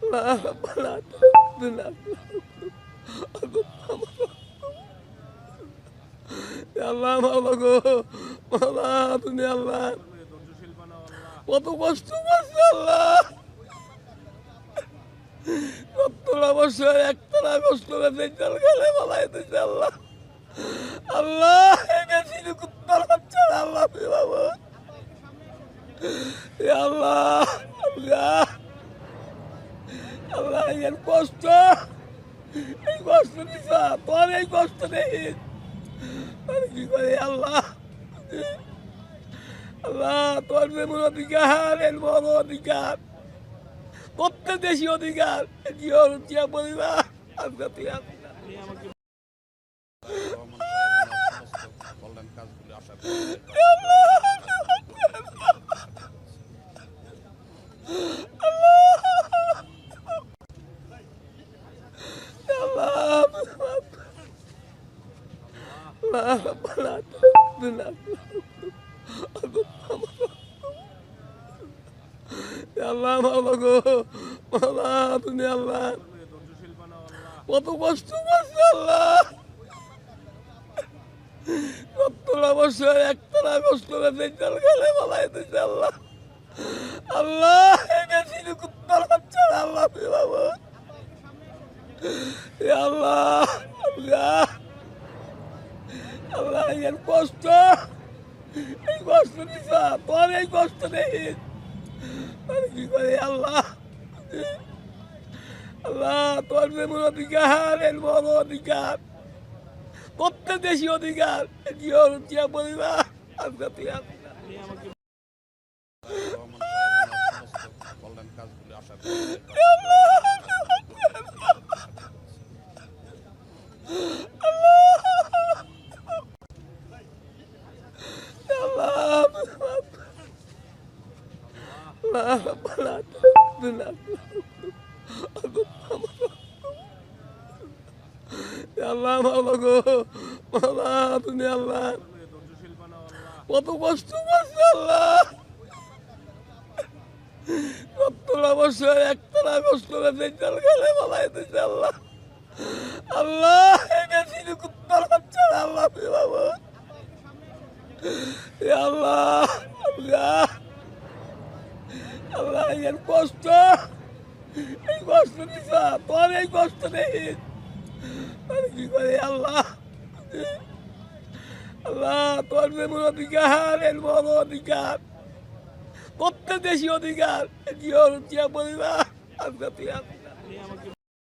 আল্লাহ রাব্বানা আতিনা আল্লাহ মাওলা গো মাওলা তুমি আল্লাহ কত কষ্ট করছে আল্লাহ 70 বছর একতলা কষ্ট করে জল খেলে বলাই দিচ্ছে আল্লাহ আল্লাহ বেশি কুত্তার বাচ্চা আল্লাহ বাবা আল্লাহ আল্লাহ আল্লাহ এর কষ্ট এই কষ্ট দিছা তোর এই কষ্ট নেই কি করে আল্লাহ আল্লাহ তোর যেমন অধিকার এর বড় অধিকার প্রত্যেক দেশি অধিকার জিয়া পরিবার আজকে তুই আল্লাহ মাওলা গো মাওলা তুমি আল্লাহ কত কষ্ট করছে আল্লাহ 70 বছর একতলা কষ্ট করে জল খেলে বলাই দিচ্ছে আল্লাহ আল্লাহ বেশি কুত্তার বাচ্চা আল্লাহ বাবা আল্লাহ আল্লাহ আল্লাহ এর কষ্ট এই কষ্ট দিছা তোর এই কষ্ট নেই কি করে আল্লাহ আল্লাহ তোর যেমন অধিকার এর বড় অধিকার প্রত্যেক দেশি অধিকার জিয়া পরিবার আজকে তুই আল্লাহ মাওলা গো মাওলা তুমি আল্লাহ কত কষ্ট করছে আল্লাহ 70 বছর একতলা কষ্ট করে জল খেলে বলাই দিচ্ছে আল্লাহ আল্লাহ বেশি কুত্তার বাচ্চা আল্লাহ বাবা আল্লাহ আল্লাহ আল্লাহ এর কষ্ট এই কষ্ট দিছা তোর এই কষ্ট নেই কি করে আল্লাহ আল্লাহ তোর যেমন অধিকার এর বড় অধিকার প্রত্যেক দেশি অধিকার জিয়া পরিবার আজকে তুই